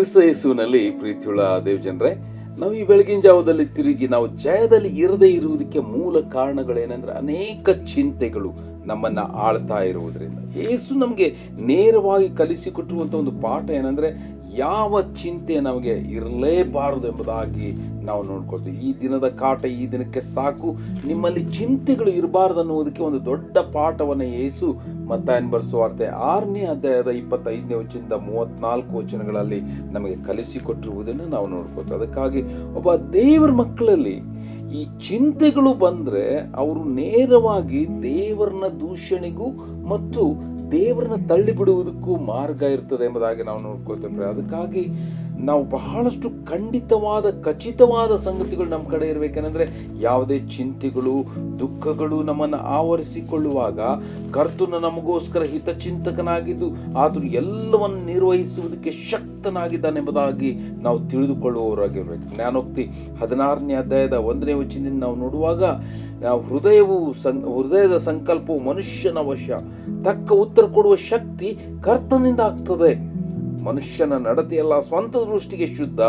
ಕ್ರಿಸ್ತ ಯೇಸುವಿನಲ್ಲಿ ಪ್ರೀತಿಯುಳ್ಳ ದೇವಜನರೇ, ನಾವು ಈ ಬೆಳಗಿನ ಜಾವದಲ್ಲಿ ತಿರುಗಿ ನಾವು ಜಯದಲ್ಲಿ ಇರದೇ ಇರುವುದಕ್ಕೆ ಮೂಲ ಕಾರಣಗಳೇನೆಂದ್ರೆ ಅನೇಕ ಚಿಂತೆಗಳು ನಮ್ಮನ್ನ ಆಳ್ತಾ ಇರುವುದರಿಂದ. ಯೇಸು ನಮಗೆ ನೇರವಾಗಿ ಕಲಿಸಿಕೊಟ್ಟಿರುವಂಥ ಒಂದು ಪಾಠ ಏನಂದ್ರೆ ಯಾವ ಚಿಂತೆ ನಮಗೆ ಇರಲೇಬಾರದು ಎಂಬುದಾಗಿ ನಾವು ನೋಡ್ಕೊಳ್ತೀವಿ. ಈ ದಿನದ ಕಾಟ ಈ ದಿನಕ್ಕೆ ಸಾಕು, ನಿಮ್ಮಲ್ಲಿ ಚಿಂತೆಗಳು ಇರಬಾರ್ದು ಅನ್ನುವುದಕ್ಕೆ ಒಂದು ದೊಡ್ಡ ಪಾಠವನ್ನು ಯೇಸು ಮತ್ತಾಯನ ಬರೆಸುವಾರ್ತೆ 6ನೇ ಅಧ್ಯಾಯದ 25ನೇ ವಚನದಿಂದ 34 ವಚನಗಳಲ್ಲಿ ನಮಗೆ ಕಲಿಸಿಕೊಟ್ಟಿರುವುದನ್ನು ನಾವು ನೋಡ್ಕೊಳ್ತೀವಿ. ಅದಕ್ಕಾಗಿ ಒಬ್ಬ ದೇವರ ಮಕ್ಕಳಲ್ಲಿ ಈ ಚಿಂತೆಗಳು ಬಂದ್ರೆ ಅವರು ನೇರವಾಗಿ ದೇವರನ್ನ ದೂಷಣೆಗೂ ಮತ್ತು ದೇವರನ್ನ ತಳ್ಳಿ ಬಿಡುವುದಕ್ಕೂ ಮಾರ್ಗ ಇರ್ತದೆ ಎಂಬುದಾಗಿ ನಾವು ನೋಡ್ಕೊಳ್ತೇವೆ. ಅದಕ್ಕಾಗಿ ನಾವು ಬಹಳಷ್ಟು ಖಚಿತವಾದ ಸಂಗತಿಗಳು ನಮ್ಮ ಕಡೆ ಇರಬೇಕಂದ್ರೆ ಯಾವುದೇ ಚಿಂತೆಗಳು ದುಃಖಗಳು ನಮ್ಮನ್ನು ಆವರಿಸಿಕೊಳ್ಳುವಾಗ ಕರ್ತನು ನಮಗೋಸ್ಕರ ಹಿತಚಿಂತಕನಾಗಿದ್ದು ಆತನು ಎಲ್ಲವನ್ನು ನಿರ್ವಹಿಸುವುದಕ್ಕೆ ಶಕ್ತನಾಗಿದ್ದಾನೆಂಬುದಾಗಿ ನಾವು ತಿಳಿದುಕೊಳ್ಳುವವರಾಗಿರ್ಬೇಕು. ಜ್ಞಾನೋಕ್ತಿ 16ನೇ ಅಧ್ಯಾಯದ 1ನೇ ವಚನದಿಂದ ನಾವು ನೋಡುವಾಗ ಹೃದಯದ ಸಂಕಲ್ಪವು ಮನುಷ್ಯನ ವಶ, ತಕ್ಕ ಉತ್ತರ ಕೊಡುವ ಶಕ್ತಿ ಕರ್ತನಿಂದ ಆಗ್ತದೆ. ಮನುಷ್ಯನ ನಡತೆಯಲ್ಲ ಸ್ವಂತ ದೃಷ್ಟಿಗೆ ಶುದ್ಧ,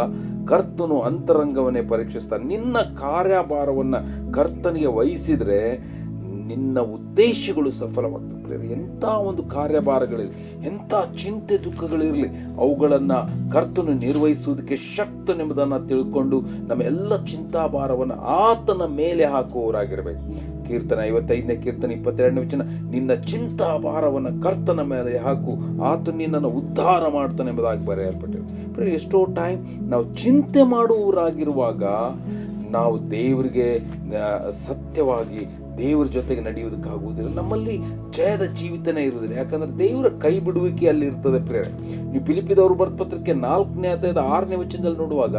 ಕರ್ತನು ಅಂತರಂಗವನ್ನೇ ಪರೀಕ್ಷಿಸ್ತಾನೆ. ನಿನ್ನ ಕಾರ್ಯಭಾರವನ್ನ ಕರ್ತನಿಗೆ ವಹಿಸಿದ್ರೆ ನಿನ್ನ ಉದ್ದೇಶಗಳು ಸಫಲವಾಗ್ತದೆ. ಎಂಥ ಒಂದು ಕಾರ್ಯಭಾರಗಳಿರಲಿ, ಎಂಥ ಚಿಂತೆ ದುಃಖಗಳಿರಲಿ, ಅವುಗಳನ್ನ ಕರ್ತನು ನಿರ್ವಹಿಸುವುದಕ್ಕೆ ಶಕ್ತನೆಂಬುದನ್ನು ತಿಳ್ಕೊಂಡು ನಮ್ಮ ಎಲ್ಲ ಚಿಂತಾಭಾರವನ್ನು ಆತನ ಮೇಲೆ ಹಾಕುವವರಾಗಿರ್ಬೇಕು. ಕೀರ್ತನ 55ನೇ ಕೀರ್ತನೆ 22ನೇ ವಚನ, ನಿನ್ನ ಚಿಂತಾಭಾರವನ್ನು ಕರ್ತನ ಮೇಲೆ ಹಾಕು, ಆತನು ನಿನ್ನನ್ನು ಉದ್ಧಾರ ಮಾಡ್ತಾನೆ ಎಂಬುದಾಗಿ ಬರೆಯಲ್ಪಟ್ಟಿದೆ. ಎಷ್ಟೋ ಟೈಮ್ ನಾವು ಚಿಂತೆ ಮಾಡುವವರಾಗಿರುವಾಗ ನಾವು ದೇವರಿಗೆ ಸತ್ಯವಾಗಿ ದೇವರ ಜೊತೆಗೆ ನಡೆಯುವುದಕ್ಕಾಗುವುದಿಲ್ಲ. ನಮ್ಮಲ್ಲಿ ಜಯದ ಜೀವಿತನೇ ಇರುವುದಿಲ್ಲ. ಯಾಕಂದ್ರೆ ದೇವರ ಕೈ ಬಿಡುವಿಕೆ ಅಲ್ಲಿ ಇರ್ತದೆ. ನೀವು ಫಿಲಿಪ್ಪಿದವರು ಬರೆದ ಪತ್ರಕ್ಕೆ 4ನೇ ಅಧ್ಯಾಯದ 6ನೇ ವಚನದಲ್ಲಿ ನೋಡುವಾಗ,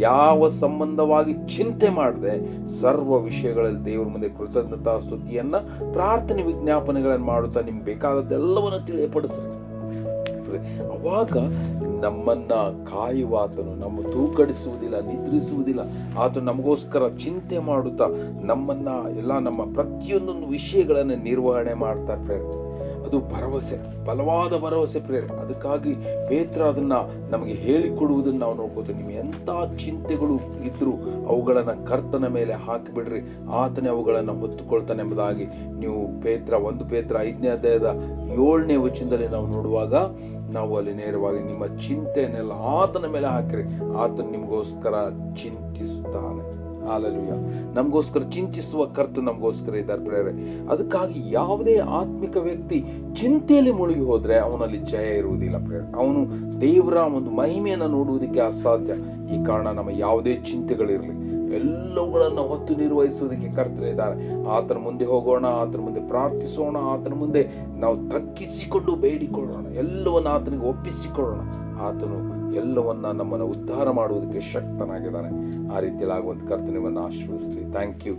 ಯಾವ ಸಂಬಂಧವಾಗಿ ಚಿಂತೆ ಮಾಡದೆ ಸರ್ವ ವಿಷಯಗಳಲ್ಲಿ ದೇವರ ಮುಂದೆ ಕೃತಜ್ಞತಾ ಸ್ತುತಿಯನ್ನ ಪ್ರಾರ್ಥನೆ ವಿಜ್ಞಾಪನೆಗಳನ್ನು ಮಾಡುತ್ತಾ ನಿಮ್ಗೆ ಬೇಕಾದದ್ದೆಲ್ಲವನ್ನ ತಿಳಿಯಪಡಿಸ್ರಿ. ಅವಾಗ ನಮ್ಮನ್ನ ಕಾಯುವಾತನು ನಮ್ಮ ತೂಕಡಿಸುವುದಿಲ್ಲ, ನಿದ್ರಿಸುವುದಿಲ್ಲ. ಆತನು ನಮಗೋಸ್ಕರ ಚಿಂತೆ ಮಾಡುತ್ತಾ ನಮ್ಮನ್ನ ಎಲ್ಲ ನಮ್ಮ ಪ್ರತಿಯೊಂದೊಂದು ವಿಷಯಗಳನ್ನು ನಿರ್ವಹಣೆ ಮಾಡ್ತಾ ಅದು ಭರವಸೆ, ಬಲವಾದ ಭರವಸೆ ಅದಕ್ಕಾಗಿ ಪೇತ್ರ ಅದನ್ನ ನಮಗೆ ಹೇಳಿಕೊಡುವುದನ್ನು ನಾವು ನೋಡ್ಕೋತೀವಿ. ನೀವು ಎಂಥ ಚಿಂತೆಗಳು ಇದ್ರು ಅವುಗಳನ್ನ ಕರ್ತನ ಮೇಲೆ ಹಾಕಿಬಿಡ್ರಿ, ಆತನೇ ಅವುಗಳನ್ನು ಹೊತ್ತುಕೊಳ್ತಾನೆ ಎಂಬುದಾಗಿ ನೀವು ಒಂದು ಪೇತ್ರ 5ನೇ ಅಧ್ಯಾಯದ 7ನೇ ವಚನದಲ್ಲಿ ನಾವು ನೋಡುವಾಗ ನಾವು ಅಲ್ಲಿ ನೇರವಾಗಿ ನಿಮ್ಮ ಚಿಂತೆಯನ್ನೆಲ್ಲ ಆತನ ಮೇಲೆ ಹಾಕಿರಿ, ಆತನು ನಿಮಗೋಸ್ಕರ ಚಿಂತಿಸುತ್ತಾನೆ. ಹಾಲೆಲೂಯಾ. ನಮಗೋಸ್ಕರ ಚಿಂತಿಸುವ ಕರ್ತನು ನಮಗೋಸ್ಕರ ಇದ್ದಾರೆ. ಅದಕ್ಕಾಗಿ ಯಾವುದೇ ಆತ್ಮಿಕ ವ್ಯಕ್ತಿ ಚಿಂತೆಯಲ್ಲಿ ಮುಳುಗಿ ಹೋದ್ರೆ ಅವನಲ್ಲಿ ಜಯ ಇರುವುದಿಲ್ಲ. ಅವನು ದೇವರ ಒಂದು ಮಹಿಮೆಯನ್ನು ನೋಡುವುದಕ್ಕೆ ಅಸಾಧ್ಯ. ಈ ಕಾರಣ ನಮ್ಮ ಯಾವುದೇ ಚಿಂತೆಗಳಿರಲಿ ಎಲ್ಲವುಗಳನ್ನು ಹೊತ್ತು ನಿರ್ವಹಿಸುವುದಕ್ಕೆ ಕರ್ತನಿದ್ದಾರೆ. ಆತನ ಮುಂದೆ ಹೋಗೋಣ, ಆತನ ಮುಂದೆ ಪ್ರಾರ್ಥಿಸೋಣ, ಆತನ ಮುಂದೆ ನಾವು ತಗ್ಗಿಸಿಕೊಂಡು ಬೇಡಿಕೊಳ್ಳೋಣ, ಎಲ್ಲವನ್ನು ಆತನಿಗೆ ಒಪ್ಪಿಸಿಕೊಳ್ಳೋಣ. ಆತನು ಎಲ್ಲವನ್ನ ನಮ್ಮನ್ನು ಉದ್ಧಾರ ಮಾಡುವುದಕ್ಕೆ ಶಕ್ತನಾಗಿದ್ದಾನೆ. ಆ ರೀತಿಯಲ್ಲಿ ಆಗುವಂತ ಕರ್ತನವನ್ನು ಆಶೀರ್ವದಿಸಲಿ. Thank you.